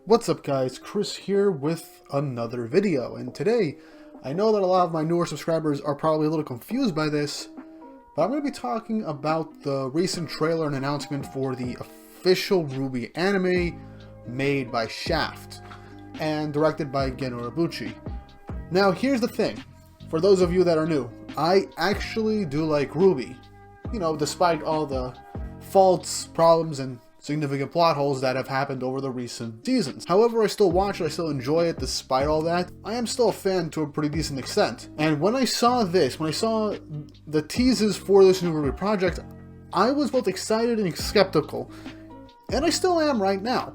What's up guys, Chris here with another video, and today I know that a lot of my newer subscribers are probably a little confused by this, but I'm going to be talking about the recent trailer and announcement for the official RWBY anime made by Shaft and directed by Gen Urobuchi. Now here's the thing, for those of you that are new, I actually do like RWBY, you know, despite all the faults, problems, and significant plot holes that have happened over the recent seasons. However, I still watch it, I still enjoy it despite all that. I am still a fan to a pretty decent extent. And when I saw this, when I saw the teases for this new RWBY project, I was both excited and skeptical. And I still am right now.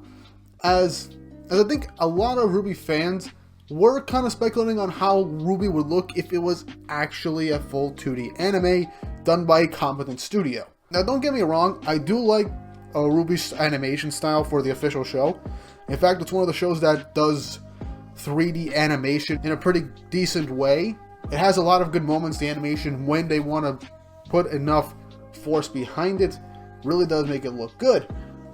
As I think a lot of RWBY fans were kind of speculating on how RWBY would look if it was actually a full 2D anime done by a competent studio. Now don't get me wrong, I do like RWBY's animation style for the official show. In fact, it's one of the shows that does 3D animation in a pretty decent way. It has a lot of good moments. The animation, when they want to put enough force behind it, really does make it look good.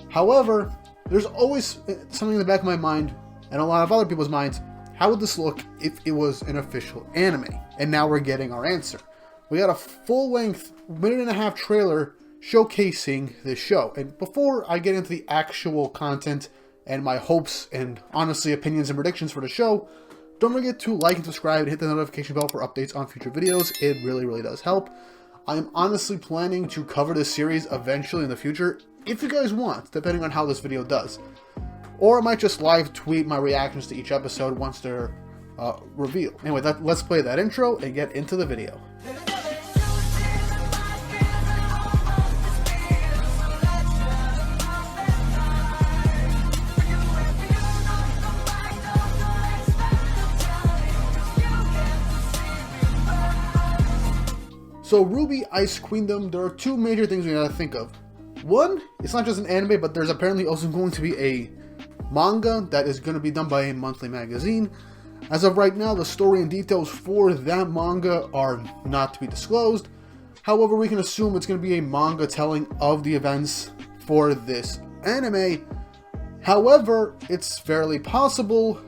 However, there's always something in the back of my mind, and a lot of other people's minds, how would this look if it was an official anime? And now we're getting our answer. We got a full-length, minute-and-a-half trailer showcasing this show. And before I get into the actual content and my hopes and honestly opinions and predictions for the show, don't forget to like and subscribe and hit the notification bell for updates on future videos. It really does help. I'm honestly planning to cover this series eventually in the future, if you guys want, depending on how this video does. Or I might just live tweet my reactions to each episode once they're revealed. Anyway, let's play that intro and get into the video. So RWBY Ice Queendom, there are two major things we gotta think of. One, it's not just an anime, but there's apparently also going to be a manga that is going to be done by a monthly magazine. As of right now, the story and details for that manga are not to be disclosed. However, we can assume it's going to be a manga telling of the events for this anime. However, it's fairly possible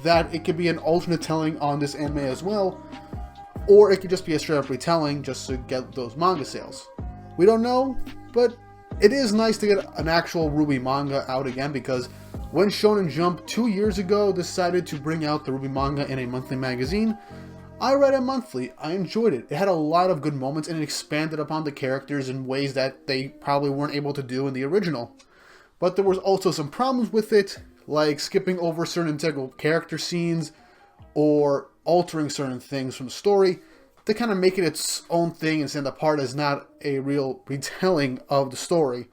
that it could be an alternate telling on this anime as well. Or it could just be a straight up retelling just to get those manga sales. We don't know, but it is nice to get an actual RWBY manga out again, because when Shonen Jump 2 years ago decided to bring out the RWBY manga in a monthly magazine, I read it monthly. I enjoyed it. It had a lot of good moments and it expanded upon the characters in ways that they probably weren't able to do in the original. But there was also some problems with it, like skipping over certain integral character scenes or altering certain things from the story to kind of make it its own thing and stand apart as not a real retelling of the story,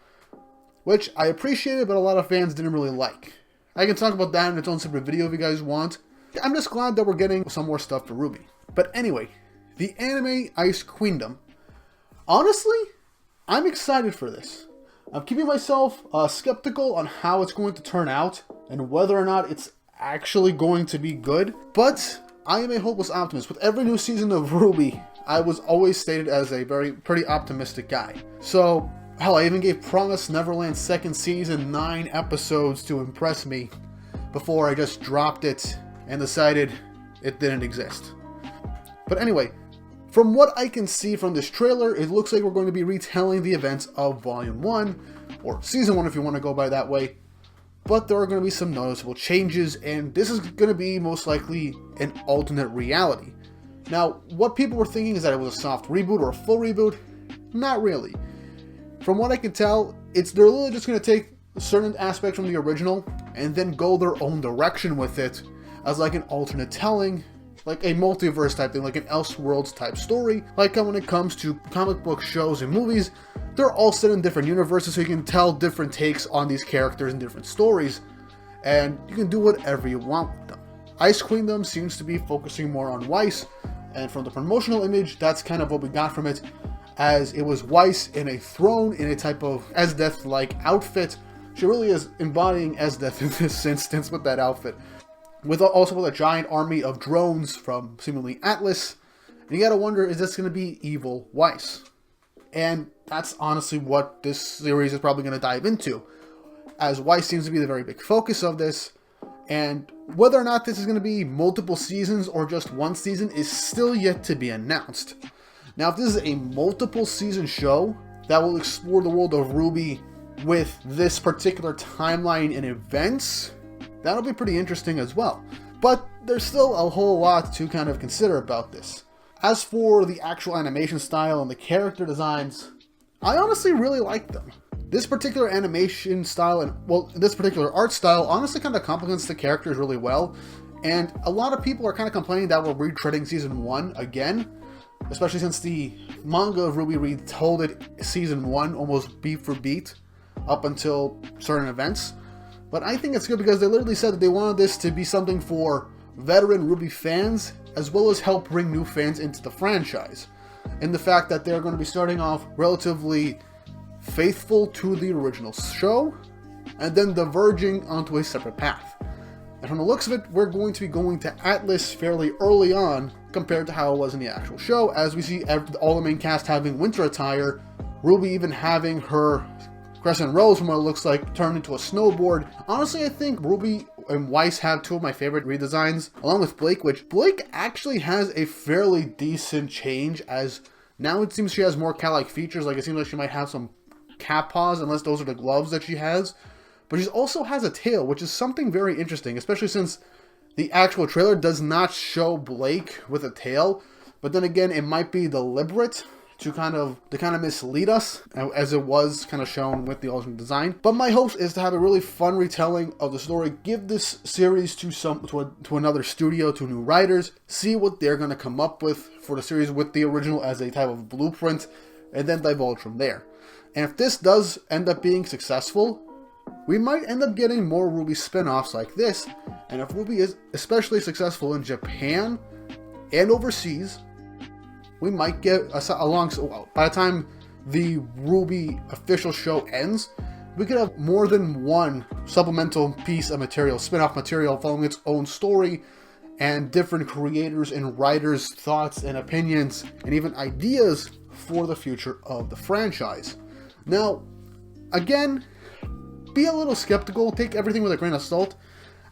which I appreciated, but a lot of fans didn't really like. I can talk about that in its own separate video if you guys want. I'm just glad that we're getting some more stuff for RWBY. But anyway, the anime Ice Queendom. Honestly, I'm excited for this. I'm keeping myself skeptical on how it's going to turn out and whether or not it's actually going to be good, but I am a hopeless optimist. With every new season of RWBY, I was always stated as a pretty optimistic guy. So, hell, I even gave Promised Neverland's second season 9 episodes to impress me before I just dropped it and decided it didn't exist. But anyway, from what I can see from this trailer, it looks like we're going to be retelling the events of Volume 1, or Season 1 if you want to go by that way. But there are going to be some noticeable changes, and this is going to be most likely an alternate reality. Now, what people were thinking is that it was a soft reboot or a full reboot. Not really. From what I can tell, they're literally just going to take certain aspects from the original and then go their own direction with it as like an alternate telling, like a multiverse type thing, like an Elseworlds type story. Like when it comes to comic book shows and movies, they're all set in different universes, so you can tell different takes on these characters and different stories, and you can do whatever you want with them. Ice Queendom seems to be focusing more on Weiss, and from the promotional image, that's kind of what we got from it, as it was Weiss in a throne in a type of Esdeath-like outfit. She really is embodying Esdeath in this instance with that outfit, with also a giant army of drones from seemingly Atlas, and you gotta wonder, is this going to be evil Weiss? And that's honestly what this series is probably going to dive into, as Weiss seems to be the very big focus of this. And whether or not this is going to be multiple seasons or just one season is still yet to be announced. Now, if this is a multiple season show that will explore the world of RWBY with this particular timeline and events, that'll be pretty interesting as well. But there's still a whole lot to kind of consider about this. As for the actual animation style and the character designs, I honestly really like them. This particular animation style and, well, this particular art style honestly kind of complements the characters really well. And a lot of people are kind of complaining that we're retreading season 1 again, especially since the manga of RWBY retold it season 1 almost beat for beat up until certain events. But I think it's good because they literally said that they wanted this to be something for veteran RWBY fans, as well as help bring new fans into the franchise. And the fact that they're going to be starting off relatively faithful to the original show, and then diverging onto a separate path. And from the looks of it, we're going to be going to Atlas fairly early on compared to how it was in the actual show, as we see all the main cast having winter attire, RWBY even having her Crescent Rose from what it looks like turned into a snowboard. Honestly, I think RWBY and Weiss have two of my favorite redesigns, along with Blake, which Blake actually has a fairly decent change, as now it seems she has more cat-like features. Like, it seems like she might have some cat paws, unless those are the gloves that she has. But she also has a tail, which is something very interesting, especially since the actual trailer does not show Blake with a tail. But then again, it might be deliberate to kind of mislead us, as it was kind of shown with the alternate design. But my hope is to have a really fun retelling of the story, give this series to another studio, to new writers, see what they're going to come up with for the series with the original as a type of blueprint, and then divulge from there. And if this does end up being successful, we might end up getting more RWBY spin-offs like this. And if RWBY is especially successful in Japan and overseas, we might get by the time the RWBY official show ends, we could have more than one supplemental piece of material, spin-off material, following its own story, and different creators and writers' thoughts and opinions, and even ideas for the future of the franchise. Now, again, be a little skeptical, take everything with a grain of salt,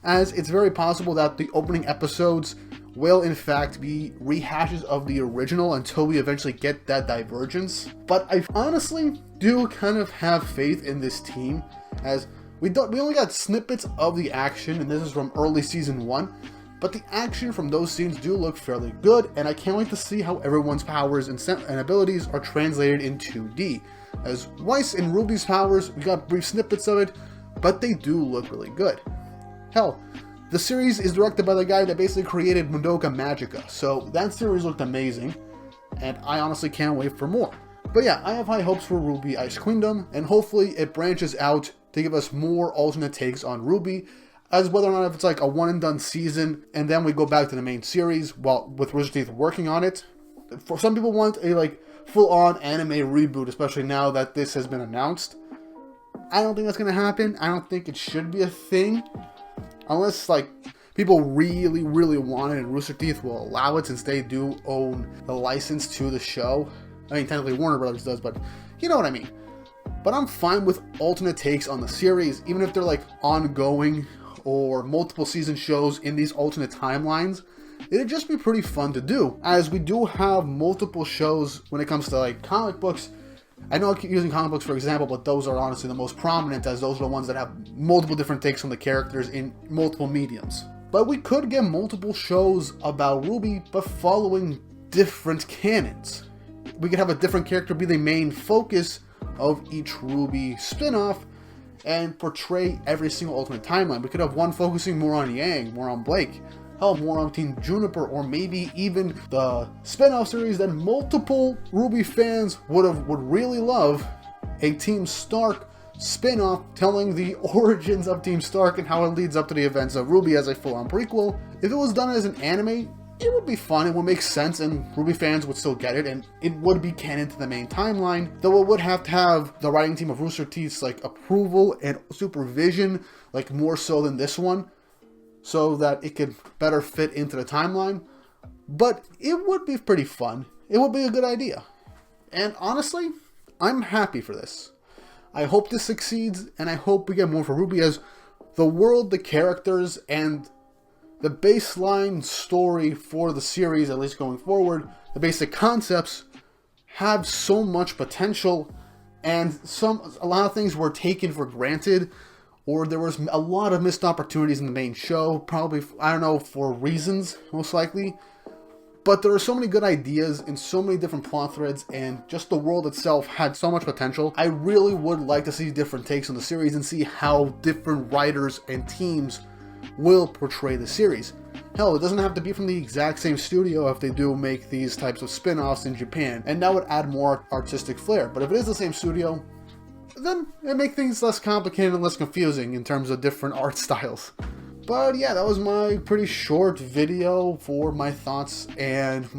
as it's very possible that the opening episodes will in fact be rehashes of the original until we eventually get that divergence. But I honestly do kind of have faith in this team, as we only got snippets of the action, and this is from early season 1, but the action from those scenes do look fairly good, and I can't wait to see how everyone's powers and abilities are translated in 2D. As Weiss and RWBY's powers, we got brief snippets of it, but they do look really good. Hell, the series is directed by the guy that basically created Madoka Magica, so that series looked amazing, and I honestly can't wait for more. But yeah, I have high hopes for RWBY Ice Queendom, and hopefully it branches out to give us more alternate takes on RWBY, as whether or not if it's like a one and done season, and then we go back to the main series while with Rooster Teeth working on it. For some people want a full-on anime reboot, especially now that this has been announced. I don't think that's going to happen. I don't think it should be a thing. Unless, people really, really want it and Rooster Teeth will allow it, since they do own the license to the show. I mean, technically Warner Brothers does, but you know what I mean. But I'm fine with alternate takes on the series, even if they're, ongoing or multiple season shows in these alternate timelines. It'd just be pretty fun to do, as we do have multiple shows when it comes to, comic books. I know I keep using comic books for example, but those are honestly the most prominent, as those are the ones that have multiple different takes on the characters in multiple mediums. But we could get multiple shows about RWBY, but following different canons. We could have a different character be the main focus of each RWBY spin-off, and portray every single alternate timeline. We could have one focusing more on Yang, more on Blake, hell, more on Team Juniper, or maybe even the spin-off series that multiple RWBY fans would really love, a Team Stark spin-off telling the origins of Team Stark and how it leads up to the events of RWBY as a full-on prequel. If it was done as an anime, it would be fun, it would make sense, and RWBY fans would still get it, and it would be canon to the main timeline, though it would have to have the writing team of Rooster Teeth's approval and supervision, more so than this one, so that it could better fit into the timeline. But it would be pretty fun. It would be a good idea. And honestly, I'm happy for this. I hope this succeeds, and I hope we get more for RWBY, as the world, the characters, and the baseline story for the series, at least going forward, the basic concepts, have so much potential, and a lot of things were taken for granted, or there was a lot of missed opportunities in the main show, probably, I don't know, for reasons, most likely. But there are so many good ideas and so many different plot threads, and just the world itself had so much potential. I really would like to see different takes on the series and see how different writers and teams will portray the series. Hell, it doesn't have to be from the exact same studio if they do make these types of spin-offs in Japan, and that would add more artistic flair. But if it is the same studio, then it makes things less complicated and less confusing in terms of different art styles. But yeah, that was my pretty short video for my thoughts and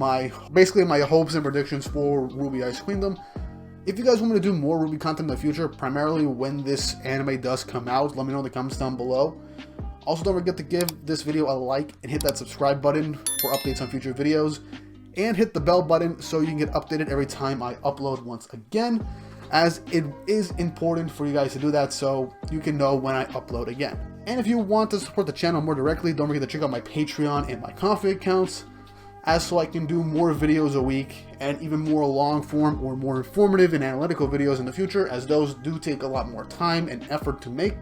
basically my hopes and predictions for RWBY Ice Queendom. If you guys want me to do more RWBY content in the future, primarily when this anime does come out, let me know in the comments down below. Also, don't forget to give this video a like and hit that subscribe button for updates on future videos. And hit the bell button so you can get updated every time I upload once again, as it is important for you guys to do that so you can know when I upload again. And if you want to support the channel more directly, don't forget to check out my Patreon and my Ko-fi accounts, so I can do more videos a week and even more long form or more informative and analytical videos in the future, as those do take a lot more time and effort to make.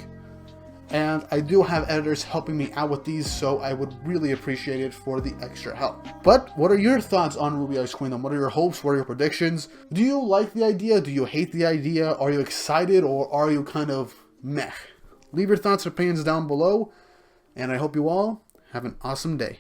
And I do have editors helping me out with these, so I would really appreciate it for the extra help. But what are your thoughts on RWBY Ice Queendom? What are your hopes? What are your predictions? Do you like the idea? Do you hate the idea? Are you excited, or are you kind of meh? Leave your thoughts and opinions down below, and I hope you all have an awesome day.